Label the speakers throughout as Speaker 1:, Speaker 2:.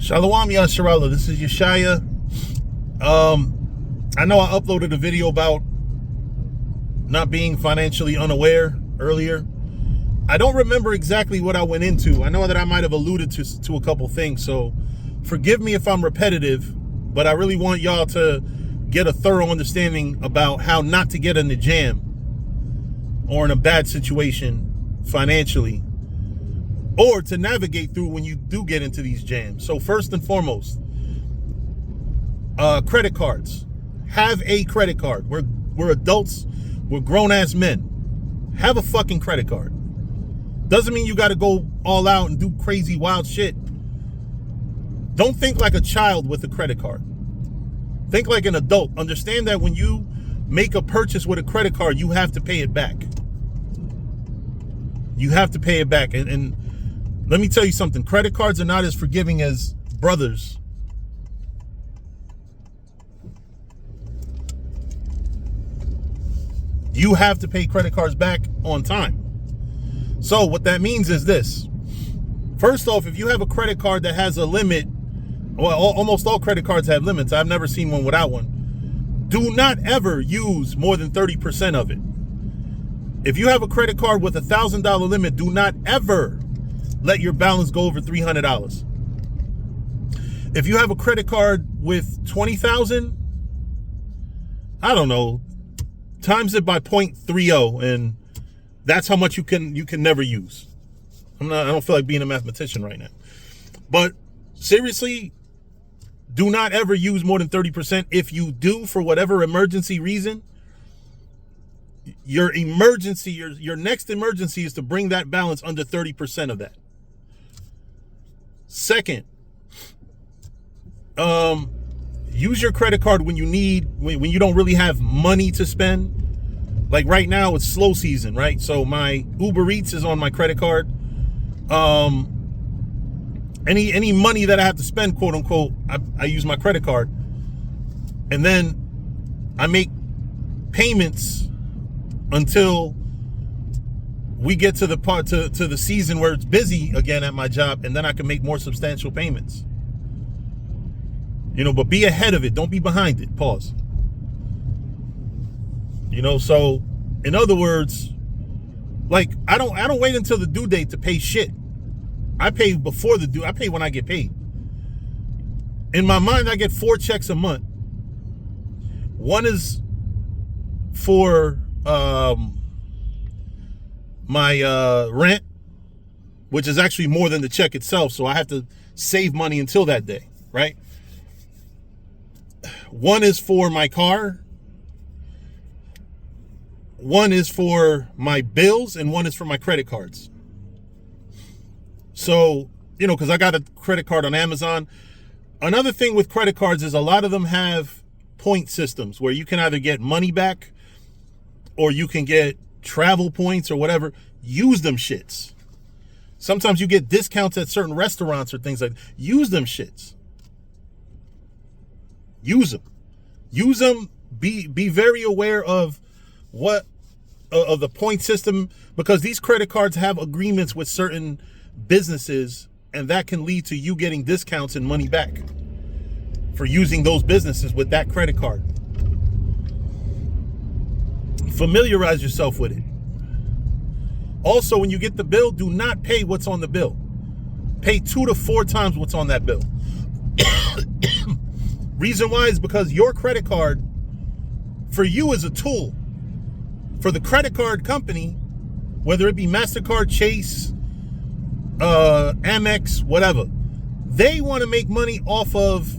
Speaker 1: Shalom Yasharallah, this is Yeshaya. I know I uploaded a video about not being financially unaware earlier. I don't remember exactly what I went into. I know that I might have alluded to a couple things, so forgive me if I'm repetitive, but I really want y'all to get a thorough understanding about how not to get in the jam or in a bad situation financially, or to navigate through when you do get into these jams. So first and foremost, credit cards. Have a credit card. We're adults. We're grown-ass men. Have a fucking credit card. Doesn't mean you got to go all out and do crazy, wild shit. Don't think like a child with a credit card. Think like an adult. Understand that when you make a purchase with a credit card, you have to pay it back. You have to pay it back. And let me tell you something. Credit cards are not as forgiving as brothers. You have to pay credit cards back on time. So what that means is this. First off, if you have a credit card that has a limit, well, almost all credit cards have limits. I've never seen one without one. Do not ever use more than 30% of it. If you have a credit card with $1,000 limit, do not ever let your balance go over $300. If you have a credit card with 20,000, I don't know, times it by 0.30, and that's how much you can never use. I don't feel like being a mathematician right now. But seriously, do not ever use more than 30%. If you do, for whatever emergency reason, your next emergency is to bring that balance under 30% of that. Second, use your credit card when you don't really have money to spend. Like right now, it's slow season, right? So my Uber Eats is on my credit card. Any money that I have to spend, quote unquote, I use my credit card. And then I make payments until we get to the part to the season where it's busy again at my job, and then I can make more substantial payments. But be ahead of it. Don't be behind it. Pause. So in other words, like I don't wait until the due date to pay shit. I pay before the due. I pay when I get paid. In my mind, I get 4 checks a month. One is for my rent, which is actually more than the check itself, so I have to save money until that day, right? One is for my car, one is for my bills, and one is for my credit cards. So, because I got a credit card on Amazon. Another thing with credit cards is a lot of them have point systems where you can either get money back or you can get travel points or whatever. Use them shits. Sometimes you get discounts at certain restaurants or things like that. Use them shits. Use them. Use them. Be very aware of of the point system, because these credit cards have agreements with certain businesses, and that can lead to you getting discounts and money back for using those businesses with that credit card. Familiarize yourself with it. Also, when you get the bill, do not pay what's on the bill. Pay 2 to 4 times what's on that bill. Reason why is because your credit card for you is a tool. For the credit card company, whether it be MasterCard, Chase, Amex, whatever, they want to make money off of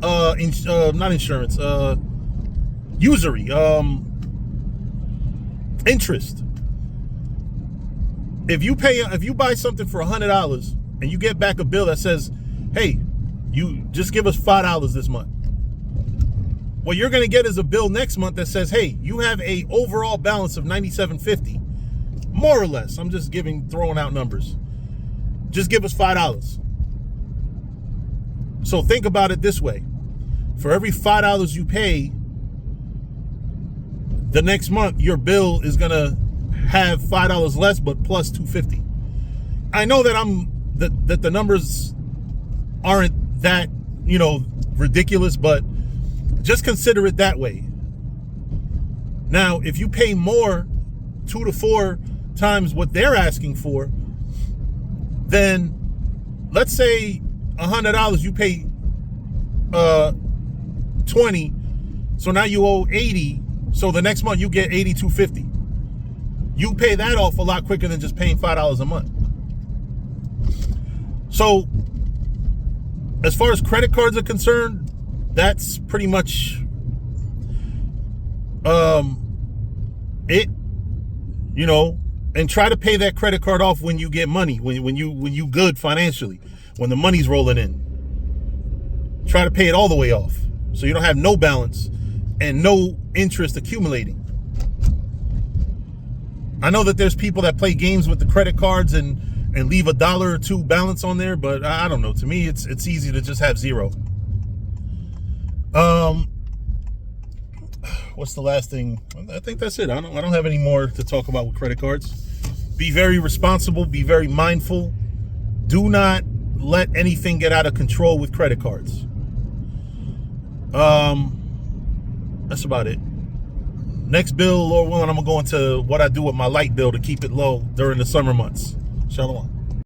Speaker 1: not insurance, usury, interest. If you buy something for $100 and you get back a bill that says, hey, you just give us $5 this month, what you're going to get is a bill next month that says, hey, you have a overall balance of $97.50, more or less. I'm just throwing out numbers. Just give us $5. So think about it this way. For every $5 you pay, the next month your bill is going to have $5 less, but plus $2.50. I know that the numbers aren't that, ridiculous, but just consider it that way. Now, if you pay more, 2 to 4 times what they're asking for, then let's say $100, you pay 20, so now you owe 80, so the next month you get $82.50. You pay that off a lot quicker than just paying $5 a month. So as far as credit cards are concerned, that's pretty much it, and try to pay that credit card off when you get money, when you good financially, when the money's rolling in. Try to pay it all the way off so you don't have no balance and no interest accumulating. I know that there's people that play games with the credit cards and leave $1 or $2 balance on there, but I don't know. To me, it's easy to just have zero. What's the last thing? I think that's it. I don't have any more to talk about with credit cards. Be very responsible. Be very mindful. Do not let anything get out of control with credit cards. That's about it. Next bill, Lord willing, I'm going to go into what I do with my light bill to keep it low during the summer months. Shalom.